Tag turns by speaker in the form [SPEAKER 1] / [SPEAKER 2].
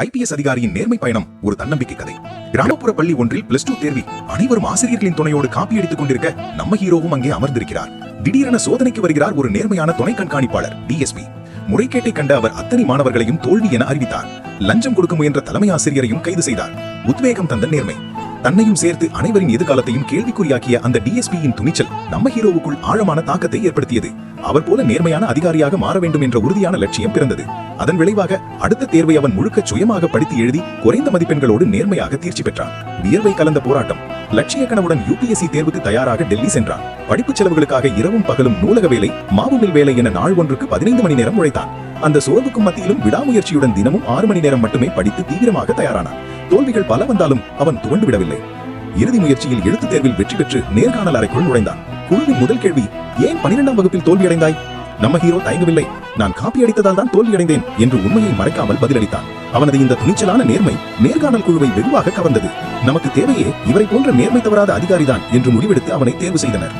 [SPEAKER 1] IPS அதிகாரியின் நேர்மை பயணம் ஒரு தன்னம்பிக்கை கதை. கிராமப்புற பள்ளி ஒன்றில் +2 தேர்வில் அனைவரும் ஆசிரியர்களின் துணையோடு காப்பி அடித்துக் கொண்டிருக்க நம்ம ஹீரோவும் அங்கே அமர்ந்திருக்கிறார். திடீரென சோதனைக்கு வருகிறார் ஒரு நேர்மையான துணை கண்காணிப்பாளர் டிஎஸ்பி. முறைகேட்டை கண்ட அவர் அத்தனை மாணவர்களையும் தோல்வி என அறிவித்தார். லஞ்சம் கொடுக்க முயன்ற தலைமை ஆசிரியரையும் கைது செய்தார். உத்வேகம் தந்த நேர்மை தன்னையும் சேர்த்து அனைவரின் எதிர்காலத்தையும் கேள்விக்குறியாக்கிய அந்த டிஎஸ்பியின் துணிச்சல் நம்ம ஹீரோவுக்குள் ஆழமான தாக்கத்தை ஏற்படுத்தியது. அவர் போல நேர்மையான அதிகாரியாக மாற வேண்டும் என்ற உறுதியான லட்சியம் பிறந்தது. அதன் விளைவாக அடுத்த தேர்வை அவன் முழுக்க சுயமாக படித்து எழுதி குறைந்த மதிப்பெண்களோடு நேர்மையாக தேர்ச்சி பெற்றான். வியர்வை கலந்த போராட்டம். லட்சிய கனவுடன் யுபிஎஸ்சி தேர்வுக்கு தயாராக டெல்லி சென்றான். படிப்பு செலவுகளுக்காக இரவும் பகலும் நூலக வேலை, மாவுமில் வேலை என நாள் ஒன்றுக்கு 15 மணி நேரம் உழைத்தான். அந்த சோர்வுக்கும் மத்தியிலும் விடாமுயற்சியுடன் தினமும் 6 மணி நேரம் மட்டுமே படித்து தீவிரமாக தயாரானான். தோல்விகள் பல வந்தாலும் அவன் துவண்டு விடவில்லை. இறுதி முயற்சியில் எழுத்துத் தேர்வில் வெற்றி பெற்று நேர்காணல் அறைக்குள் நுழைந்தான். குழுவின் முதல் கேள்வி, ஏன் 12ஆம் வகுப்பில் தோல்வியடைந்தாய்? நம்ம ஹீரோ தயங்கவில்லை. நான் காப்பி அடித்ததால் தான் தோல்வியடைந்தேன் என்று உண்மையை மறைக்காமல் பதிலளித்தான். அவனது இந்த துணிச்சலான நேர்மை நேர்காணல் குழுவை வெகுவாக கவர்ந்தது. நமக்கு தேவையே இவரை போன்ற நேர்மை தவறாத அதிகாரிதான் என்று முடிவெடுத்து அவனை தேர்வு செய்தனர்.